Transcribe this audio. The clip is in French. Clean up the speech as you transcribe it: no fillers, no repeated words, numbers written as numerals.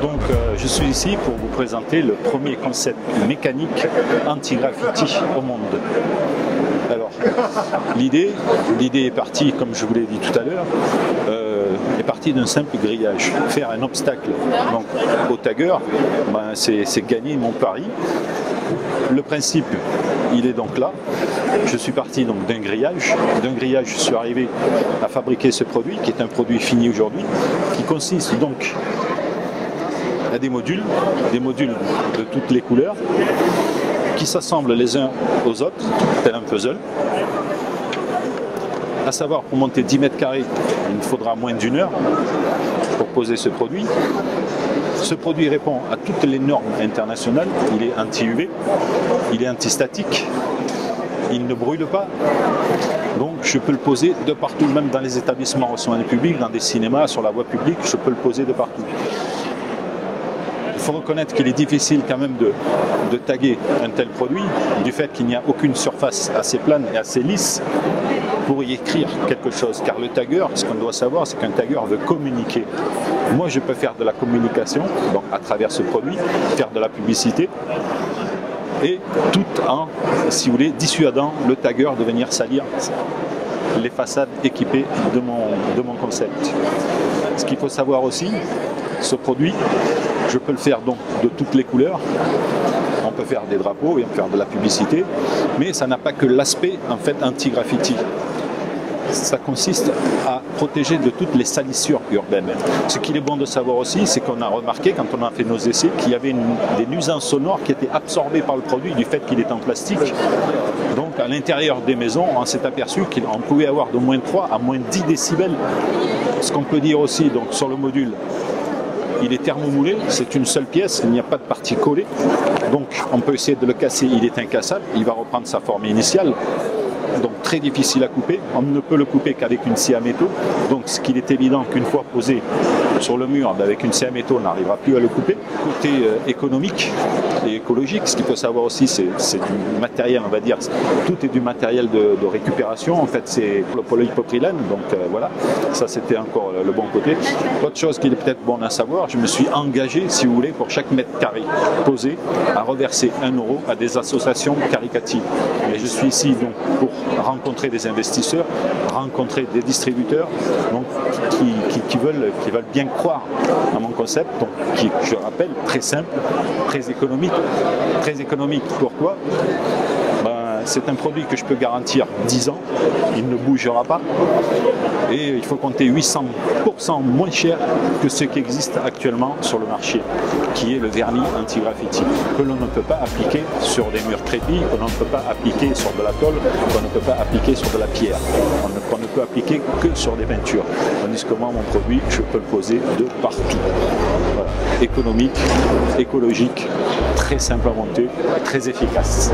Donc je suis ici pour vous présenter le premier concept mécanique anti-graffiti au monde. Alors, l'idée est partie, comme je vous l'ai dit tout à l'heure, est partie d'un simple grillage. Faire un obstacle donc, au tagger, ben, c'est gagner mon pari. Le principe, il est donc là. Je suis parti donc d'un grillage. D'un grillage, je suis arrivé à fabriquer ce produit, qui est un produit fini aujourd'hui, qui consiste donc à des modules de toutes les couleurs, qui s'assemblent les uns aux autres, tel un puzzle. À savoir, pour monter 10 mètres carrés, il me faudra moins d'1 heure pour poser ce produit. Ce produit répond à toutes les normes internationales. Il est anti-UV, il est anti-statique, il ne brûle pas. Donc je peux le poser de partout, même dans les établissements soins publics, dans des cinémas, sur la voie publique, je peux le poser de partout. Il faut reconnaître qu'il est difficile quand même de taguer un tel produit, du fait qu'il n'y a aucune surface assez plane et assez lisse pour y écrire quelque chose. Car le tagger, ce qu'on doit savoir, c'est qu'un tagger veut communiquer. Moi, je peux faire de la communication, donc à travers ce produit, faire de la publicité, et tout en, si vous voulez, dissuadant le tagger de venir salir les façades équipées de mon concept. Ce qu'il faut savoir aussi, ce produit, je peux le faire donc de toutes les couleurs. On peut faire des drapeaux et on peut faire de la publicité, mais ça n'a pas que l'aspect en fait anti-graffiti. Ça consiste à protéger de toutes les salissures urbaines. Ce qu'il est bon de savoir aussi, c'est qu'on a remarqué, quand on a fait nos essais, qu'il y avait des nuisances sonores qui étaient absorbées par le produit du fait qu'il est en plastique. Donc à l'intérieur des maisons, on s'est aperçu qu'on pouvait avoir de moins 3 à moins 10 décibels. Ce qu'on peut dire aussi donc, sur le module, il est thermomoulé, c'est une seule pièce, il n'y a pas de partie collée. Donc on peut essayer de le casser, il est incassable, il va reprendre sa forme initiale. Donc très difficile à couper, on ne peut le couper qu'avec une scie à métaux. Donc ce qu'il est évident qu'une fois posé sur le mur avec une scie à métaux, on n'arrivera plus à le couper. Côté économique et écologique, ce qu'il faut savoir aussi, c'est du matériel, on va dire, tout est du matériel de récupération. En fait, c'est le polypropylène, donc voilà, ça c'était encore le bon côté. Autre chose qu'il est peut-être bon à savoir, je me suis engagé, si vous voulez, pour chaque mètre carré posé, à reverser 1 € à des associations caritatives. Et je suis ici donc pour rencontrer des investisseurs, rencontrer des distributeurs donc, qui veulent bien croire à mon concept, donc, qui, je rappelle, très simple, très économique. Très économique, pourquoi ? C'est un produit que je peux garantir 10 ans, il ne bougera pas et il faut compter 800% moins cher que ce qui existe actuellement sur le marché, qui est le vernis anti-graffiti, que l'on ne peut pas appliquer sur des murs crépis, que l'on ne peut pas appliquer sur de la tôle, qu'on ne peut pas appliquer sur de la pierre, qu'on ne peut appliquer que sur des peintures. Tandis que moi, mon produit, je peux le poser de partout. Voilà. Économique, écologique, très simple à monter, très efficace.